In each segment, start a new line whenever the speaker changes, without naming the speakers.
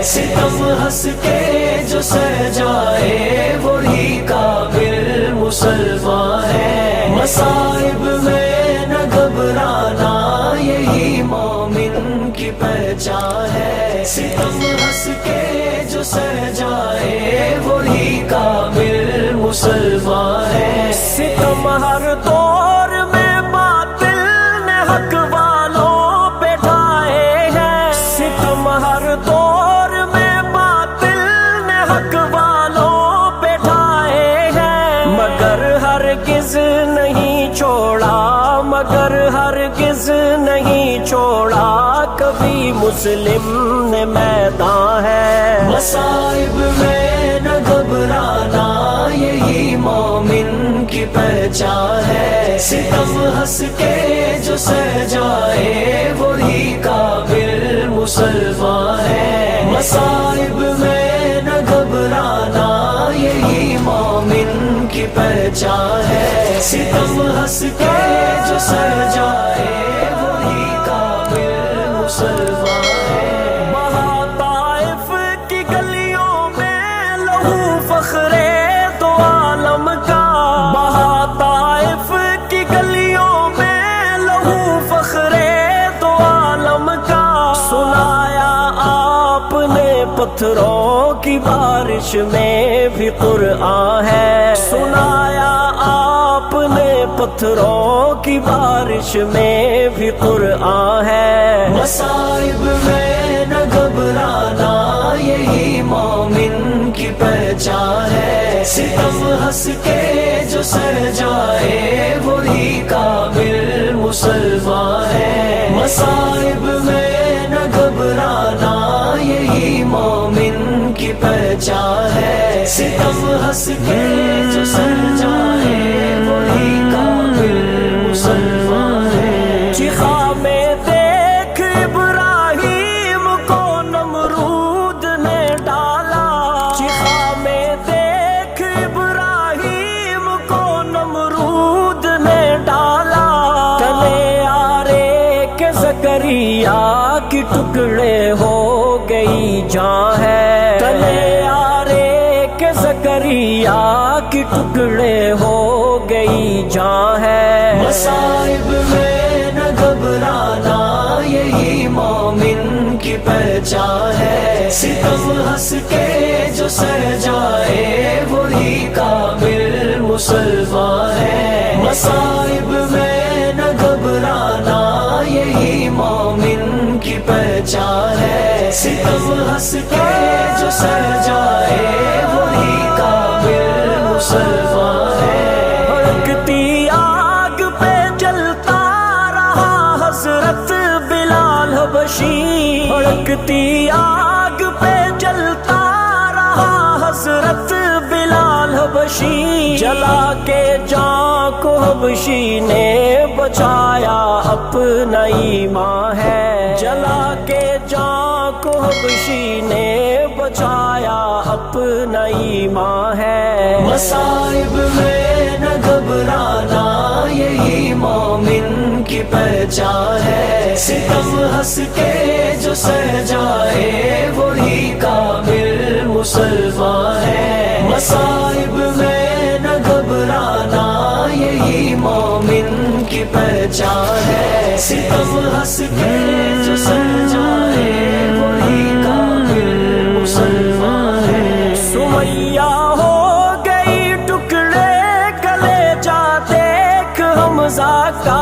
ستم ہنس کے جو سہ جائے وہی کامل مسلمان ہے، مصائب میں نہ گھبرانا یہی مومن کی پہچان ہے، ستم ہنس کے جو سہ جائے وہی کامل مسلمان ہے،
ستم ہر دور میں باطل نے حق والوں پہ ڈھائے ہیں، ستم ہر دور میں باطل نے حق والوں پہ ڈھائے ہیں، مگر ہرگز نہیں چھوڑا، مگر ہرگز نہیں چھوڑا کبھی مسلم نے میدان ہے،
مصائب میں نہ گھبرانا یہی مومن کی پہچان ہے، ستم ہنس کے جو سہ جائے وہی کامل مسلمان ہے، مصائب میں نہ گھبرانا یہی مومن کی پہچان ہے، ستم ہنس کے جو سہ جائے وہی کامل مسلمان ہے،
وہاں طائف کی گلیوں میں لہو فخر دو عالم کا، وہاں طائف کی گلیوں میں لہو فخر دو عالم کا، سنایا آپ نے پتھروں کی بارش میں بھی قرآن ہے، سنایا آپ نے پتھروں کی بارش میں بھی قرآن ہے،
مصائب میں نہ گھبرانا یہی مومن کی پہچان ہے، ستم ہنس کے جو سہ جائے وہی کامل مسلمان ہے، مصائب میں نہ گھبرانا یہی مومن کی پہچان ہے، ستم ہنس کے جو سہ جائے وہی کامل مسلمان ہے،
چخا میں دیکھ ابراہیم کو نمرود نے ڈالا، چخا میں دیکھ ابراہیم کو نمرود نے ڈالا، تلے آرے کے زکریا کی ٹکڑے ہو گئی جان ہے، تلے آرے کے زکریا کی ٹکڑے ہو گئی جان ہے،
مصائب میں نہ گھبرانا یہی مومن کی پہچان ہے، ستم ہنس کے جو سہ جائے وہی کامل مسلمان ہے، مصائب میں نہ گھبرانا یہی مومن کی پہچان ہے، ستم ہنس کے جو سہ جائے وہی کامل مسلمان ہے،
بھڑکتی آگ پہ جلتا رہا حضرت بلال حبشی، بھڑکتی آگ پہ جلتا رہا حضرت بلال حبشی، جلا کے جان کو حبشی نے بچایا اپنا ایمان ہے، جلا کے جان کو حبشی نے بچایا اپنا ایمان ہے،
مصائب میں نہ گھبرانا یہی مومن کی پہچان ہے، ستم ہنس کے جو سہ جائے وہی کامل مسلمان ہے، مصائب میں نہ گھبرانا یہی مومن کی پہچان ہے، ستم ہنس کے جو سہ جائے وہی کامل مسلمان ہے،
سمیہ ہو گئی ٹکڑے کلیجہ دیکھ حمزہ کا،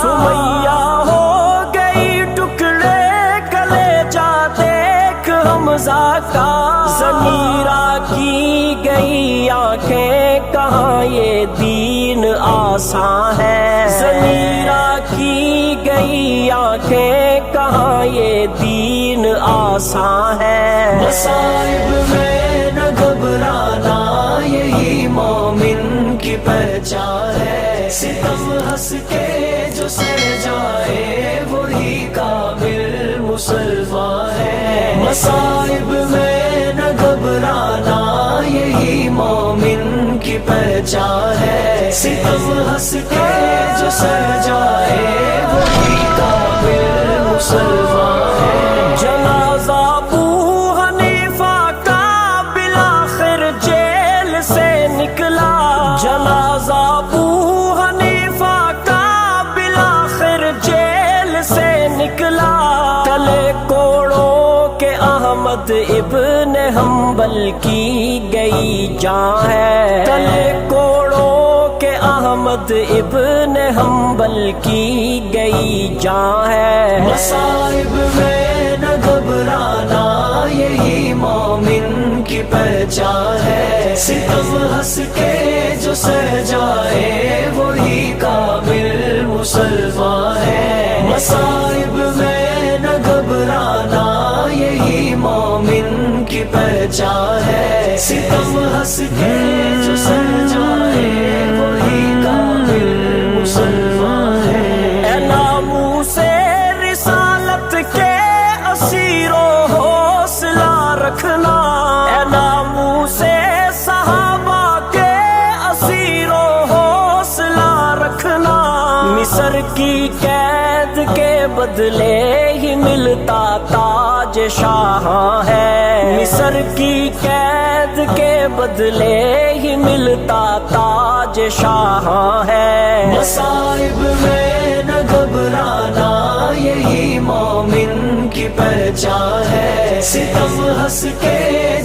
سمیہ ہو گئی ٹکڑے کلیجہ دیکھ حمزہ کا، ضمیرہ کی گئی آنکھیں کہاں یہ دین آسان ہے، ضمیرہ کی گئی آنکھیں کہاں یہ دین آسان ہے،
مصائب میں نہ گھبرانا یہی مومن کی پہچان ہے، ستم ہنس کے جو سہ جائے وہی کامل مسلمان ہے، مصائب میں نہ گھبرانا یہی مومن کی پہچان ہے، ستم ہنس کے جو سہ جائے وہی کامل مسلمان ہے،
جنازہ ابو حنیفہ احمد ابن حنبل کی گئی جان ہے، تلے کوڑوں کے احمد ابن حنبل کی گئی جان ہے۔
مصائب میں نہ گھبرانا یہی مومن کی پہچان ہے، ستم ہنس کے جو سہ جائے وہی کامل مسلمان ہے۔ مصائب میں نہ گھبرانا یہی مومن کی پہچان ہے، ستم ہنس کے جو سہ جائے وہی کامل مسلمان ہے۔
اے ناموس رسالت کے اسیرو حوصلہ رکھنا، اے ناموس صحابہ کے اسیرو حوصلہ رکھنا، مصر کی قید کے بدلے ہی ملتا تاج شاہ ہے، مصر کی قید کے بدلے ہی ملتا تاج شاہ ہے۔
مصائب میں نہ گھبرانا یہی مومن کی پہچان ہے، ستم ہنس کے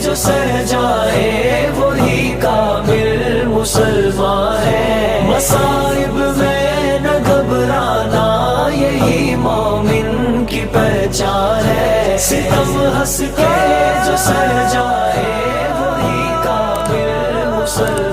جو سہ جائے وہی کامل مسلمان ہے۔ مصائب میں نہ گھبرانا یہی مومن کی پہچان ہے، ستم ہنس کے جو سہ جائے وہی کامل مسلمان